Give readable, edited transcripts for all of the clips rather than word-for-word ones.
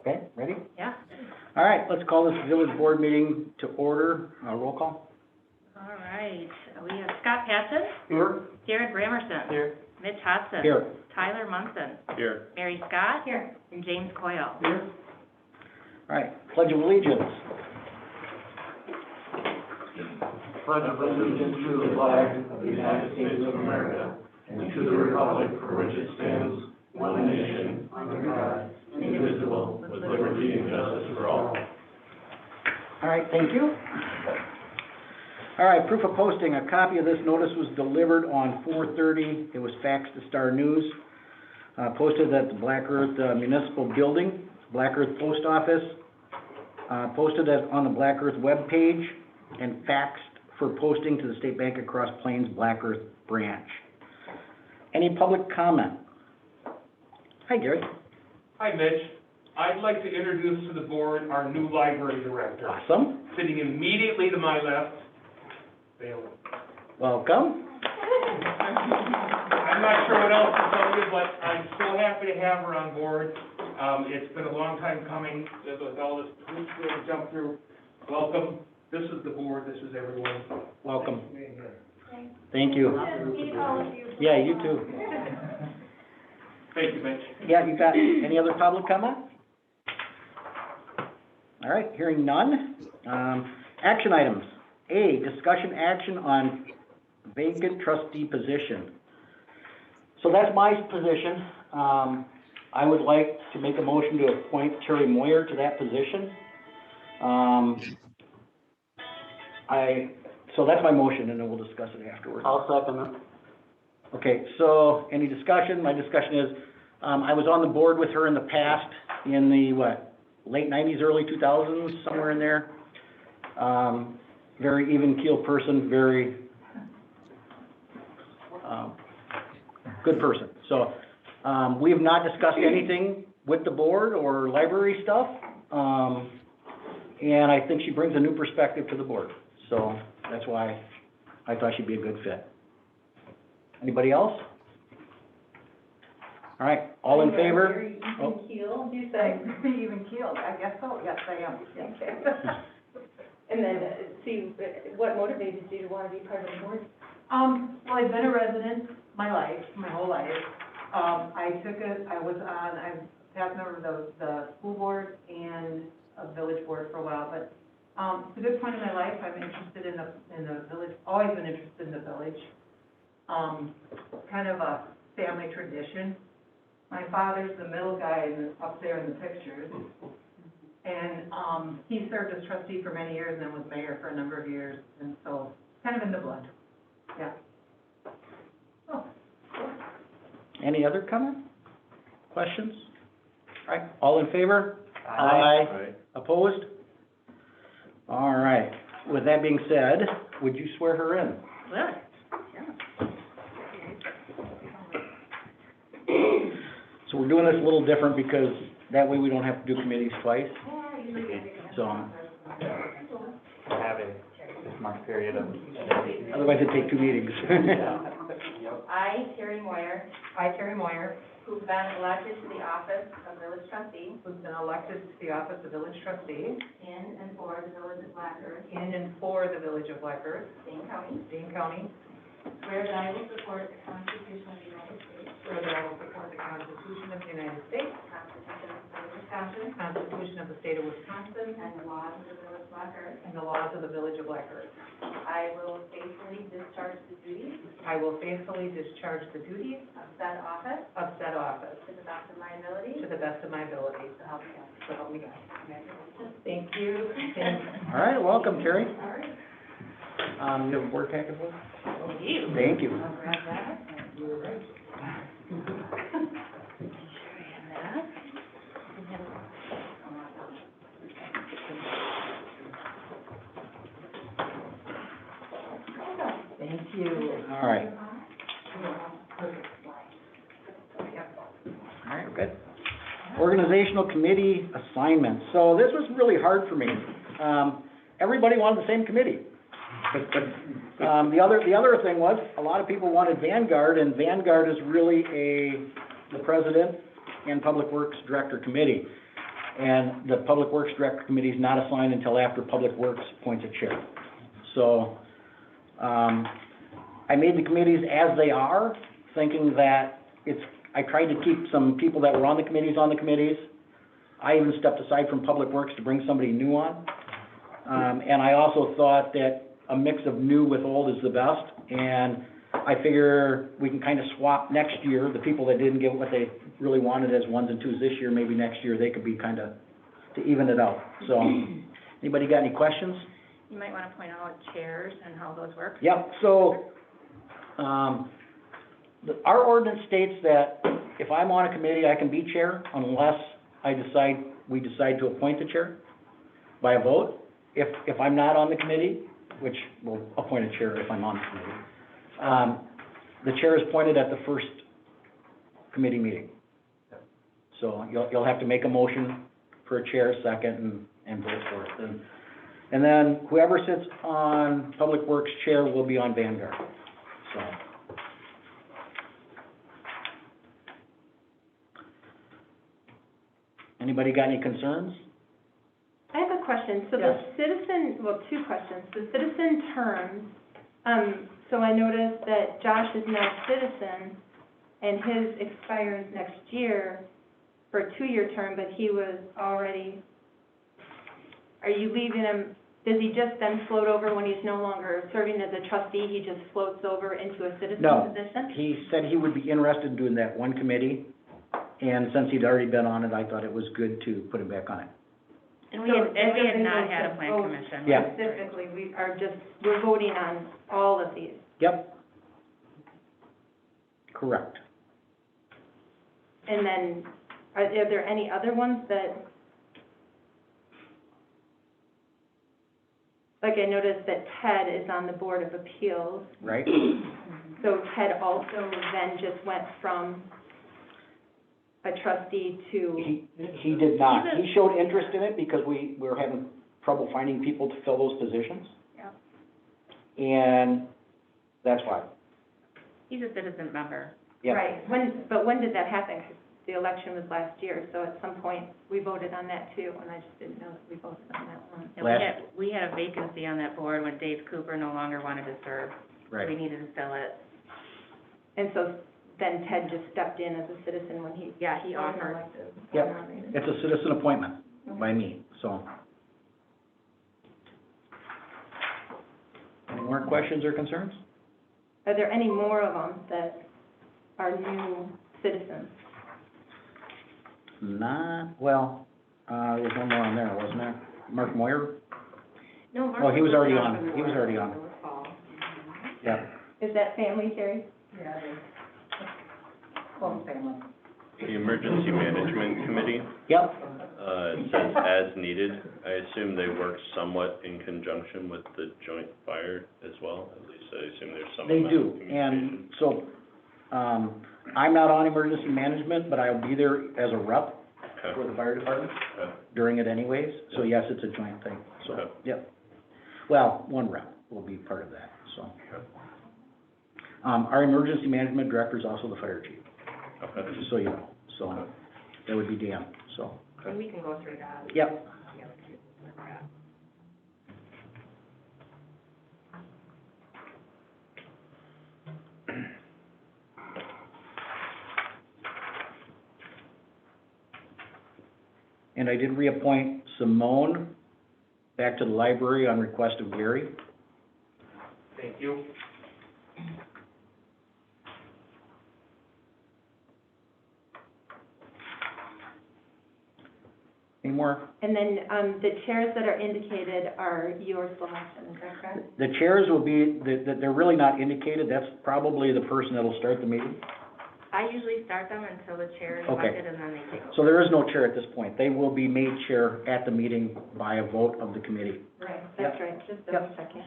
Okay, ready? Yeah. All right, let's call this village board meeting to order. Roll call. All right, we have Scott Patchin, Here. Jared Brammerson. Here. Mitch Hodson. Here. Tyler Munson. Here. Mary Scott. Here. And James Coyle. Here. All right, Pledge of Allegiance. Pledge of allegiance to the flag of the United States of America and to the republic for which it stands, one nation, under God, indivisible, with liberty and justice for all. All right, thank you. All right, proof of posting. A copy of this notice was delivered on 4/30. It was faxed to Star News, posted at the Black Earth Municipal Building, Black Earth Post Office, posted on the Black Earth webpage, and faxed for posting to the State Bank of Cross Plains Black Earth branch. Any public comment? Hi, Gary. Hi, Mitch. I'd like to introduce to the board our new library director. Awesome. Sitting immediately to my left, Bailey. Welcome. I'm not sure what else to tell you, but I'm so happy to have her on board. It's been a long time coming with all this hoops we had to jump through. Welcome. This is the board. This is everyone. Welcome. Thank you. Yeah, you too. Thank you, Mitch. Yeah, you got any other public comment? All right, hearing none. Action items. A, discussion action on vacant trustee position. So that's my position. I would like to make a motion to appoint Terry Moyer to that position. So that's my motion, and then we'll discuss it afterwards. I'll second it. Okay, so any discussion? My discussion is, I was on the board with her in the past, in the, late 90s, early 2000s, somewhere in there. Very even-keeled person, very good person. So we have not discussed anything with the board or library stuff, and I think she brings a new perspective to the board. So that's why I thought she'd be a good fit. Anybody else? All right, all in favor? Very even keeled, you say? Even keeled, I guess so, yes, I am. Okay. And then, see, what motivated you to want to be part of the board? Well, I've been a resident my whole life. I'm past member of the school board and a village board for a while, but it's a good point in my life. I'm interested in the village, always been interested in the village. Kind of a family tradition. My father's the middle guy up there in the pictures. And he served as trustee for many years and then was mayor for a number of years. And so, kind of in the blood. Yeah. Oh. Any other comment? Questions? All right, all in favor? Aye. Opposed? All right, with that being said, would you swear her in? Well, So we're doing this a little different because that way we don't have to do committees twice. So, Have a marked period of. otherwise it'd take 2 meetings. I, Terry Moyer, Who's been elected to the office of village trustee been elected to the office of village trustee in and for the village of Black Earth, in and for the village of Black Earth, Dane County, Dane County, swear that I will support the Constitution of the United States, where that I will support the Constitution of the United States, the Constitution of the State of Wisconsin, Constitution of the State of Wisconsin, and the laws of the village of Black Earth. and the laws of the village of Black Earth. I will faithfully discharge the duties I will faithfully discharge the duties of said office of said office to the best of my ability, to the best of my ability. so help me God. So help me God. Congratulations. Thank you. Thank you. All right, welcome, Terry. All right. You have a board packet with? Thank you. Thank you. I'll grab that. Thank you. All right. All right, good. Organizational committee assignments. So this was really hard for me. Everybody wanted the same committee. The other thing was, a lot of people wanted Vanguard, and Vanguard is really the president and Public Works Director committee. And the Public Works Director Committee is not assigned until after Public Works appoints a chair. So, I made the committees as they are, thinking that I tried to keep some people that were on the committees on the committees. I even stepped aside from Public Works to bring somebody new on. And I also thought that a mix of new with old is the best, and I figure we can kind of swap next year, the people that didn't get what they really wanted as ones and twos this year, maybe next year they could be kind of, to even it out. So, anybody got any questions? You might want to point out chairs and how those work. Yep, so, our ordinance states that if I'm on a committee, I can be chair unless we decide to appoint the chair by a vote. If I'm not on the committee, which we'll appoint a chair if I'm on the committee, the chair is appointed at the first committee meeting. So you'll have to make a motion for a chair, second, and vote for it. And then whoever sits on Public Works chair will be on Vanguard, so. Anybody got any concerns? I have a question. So Yes. the citizen, well, two questions. The citizen terms, so I noticed that Josh is now citizen, and his expires next year for a 2-year term, but he was already, are you leaving him, does he just then float over when he's no longer serving as a trustee, he just floats over into a citizen No. position? He said he would be interested in doing that one committee, and since he'd already been on it, I thought it was good to put him back on it. And we had not had a plan vote commission. Yeah. Specifically, we're voting on all of these. Yep. Correct. And then, are there any other ones that, like I noticed that Ted is on the Board of Appeals, Right? so Ted also then just went from a trustee to, He did not. He showed interest in it because we were having trouble finding people to fill those positions. Yep. And that's why. He's a citizen member. Yep. right, when did that happen? 'Cause the election was last year, so at some point, we voted on that too, and I just didn't know that we voted on that one. And Last- we had a vacancy on that board when Dave Cooper no longer wanted to serve. We Right. needed to fill it. And so then Ted just stepped in as a citizen when he Yeah, he wasn't offered. elected. Yep. Nominated. It's a citizen appointment by me, so. Any more questions or concerns? Are there any more of them that are new citizens? Well, there was one more on there, wasn't there? Mark Moyer? No, Oh, he was already on. He was already on. Yeah. Is that family, Terry? Yeah, it is. Close family. The Emergency Management Committee, Yep, it says as needed. I assume they work somewhat in conjunction with the joint fire as well, at least I assume there's some they amount of do. communication. And so, I'm not on emergency management, but I'll be there as a rep for the fire department Okay. during it anyways. So yes, it's a joint thing, so, Okay. yep. Well, one rep will be part of that, so. Our emergency management director is also the fire chief, Okay. just so you know. So, that would be Dan, so, And we can go through that. yep. And I did reappoint Simone back to the library on request of Gary. Thank you. Any more? And then, the chairs that are indicated are your selection, is that correct? The chairs will be, they're really not indicated, that's probably the person that'll start the meeting. I usually start them until the chair is Okay. elected, and then they take over. So there is no chair at this point. They will be made chair at the meeting by a vote of the committee. Right, that's right, just double checking.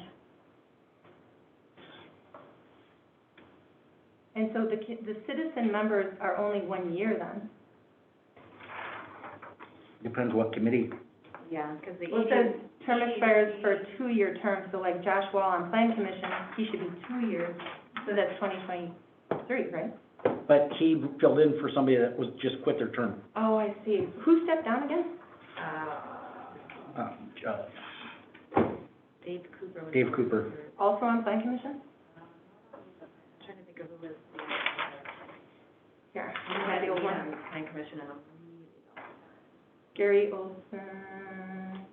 And so the citizen members are only 1 year then? Depends what committee. Yeah, because the Well, it says term expires for a 2-year term, so like Josh Wall on Plan Commission, he should be 2 years, so that's 2023, right? But he filled in for somebody that was just quit their term. Oh, I see. Who stepped down again? Dave Cooper was. Dave Cooper. Also on plan commission? I'm trying to think of who was the. Here, I I had the old one. Plan commission and Gary Olson.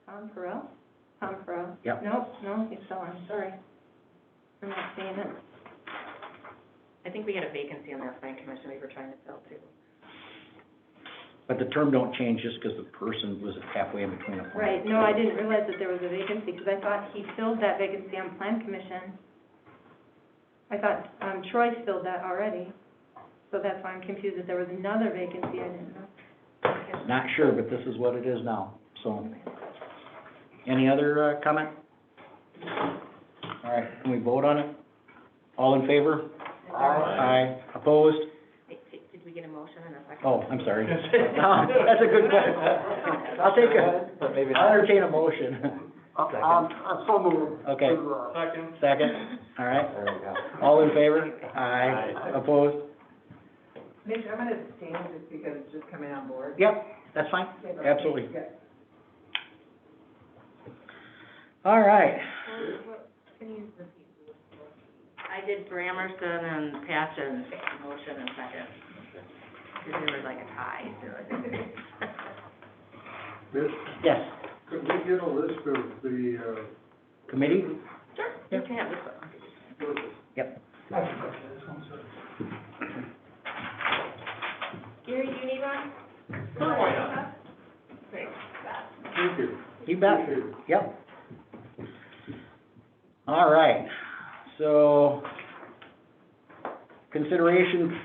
Tom Carell? Tom Carell? Yep. No, he's still on, sorry. I'm not seeing it. I think we had a vacancy on that plan commission we were trying to fill too. But the term don't change just because the person was halfway in between appointments. Right, no, I didn't realize that there was a vacancy, because I thought he filled that vacancy on plan commission. I thought, Troy filled that already, so that's why I'm confused that there was another vacancy, I didn't know. Not sure, but this is what it is now, so. Any other, comment? All right, can we vote on it? All in favor? Aye. Opposed? Did we get a motion and a second? Oh, I'm sorry. That's a good question. I'll take I'll entertain a motion. I'm so moved. Okay. Second. Second, all right. All in favor? Aye. Opposed? Mitch, I'm gonna abstain just because it's just coming on board. Yep, that's fine, absolutely. All right. I did Brammerson and Patchin, motion and second. Because they were like a tie, so. Mitch, Yes, could we get a list of the, committee? Sure. You can have this one. Yep. Gary, do you need one? Sure, why not? thank you. You bet. Appreciate it. Yep. All right, so consideration,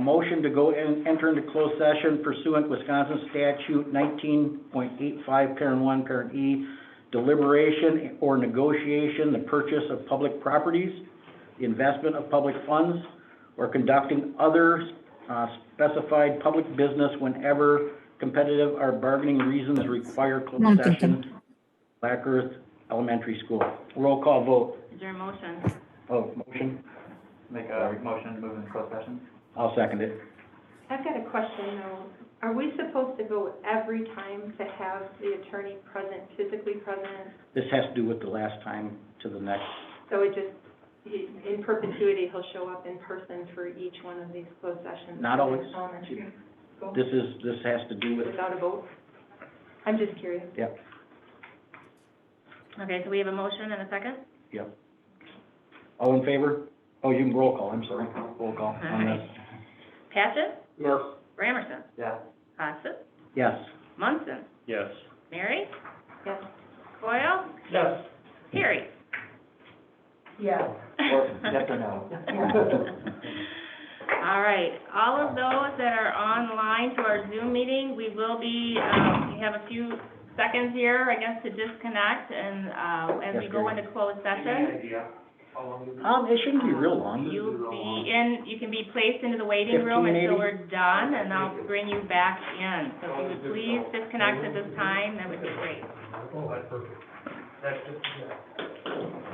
motion to go and enter into closed session pursuant Wisconsin statute 19.85, parent 1, parent E, deliberation or negotiation, the purchase of public properties, the investment of public funds, or conducting other specified public business whenever competitive or bargaining reasons require closed session. Black Earth Elementary School. Roll call vote. Is there a motion? Oh, motion? Make a motion to move into closed session? I'll second it. I've got a question though. Are we supposed to go every time to have the attorney present, physically present? This has to do with the last time to the next. So it just, in perpetuity, he'll show up in person for each one of these closed sessions? Not always. Elementary school? This has to do with, Without a vote? I'm just curious. yep, Okay, so we have a motion and a second? yep. All in favor? Oh, you can roll call, I'm sorry. Roll call on this. Patchin? Yes. Brammerson? Yeah. Hodson? Yes. Munson? Yes. Mary? Yes. Coyle? Yes. Harry? Yeah. Or yes or no? All right, all of those that are online to our Zoom meeting, we will be, we have a few seconds here, I guess, to disconnect, and, as we go into closed session, It shouldn't be real long. you can be placed into the waiting 15 room until maybe? we're done, and I'll bring you back in. So if you would please disconnect at this time, that would be great. Oh, that's perfect. That's just, yeah.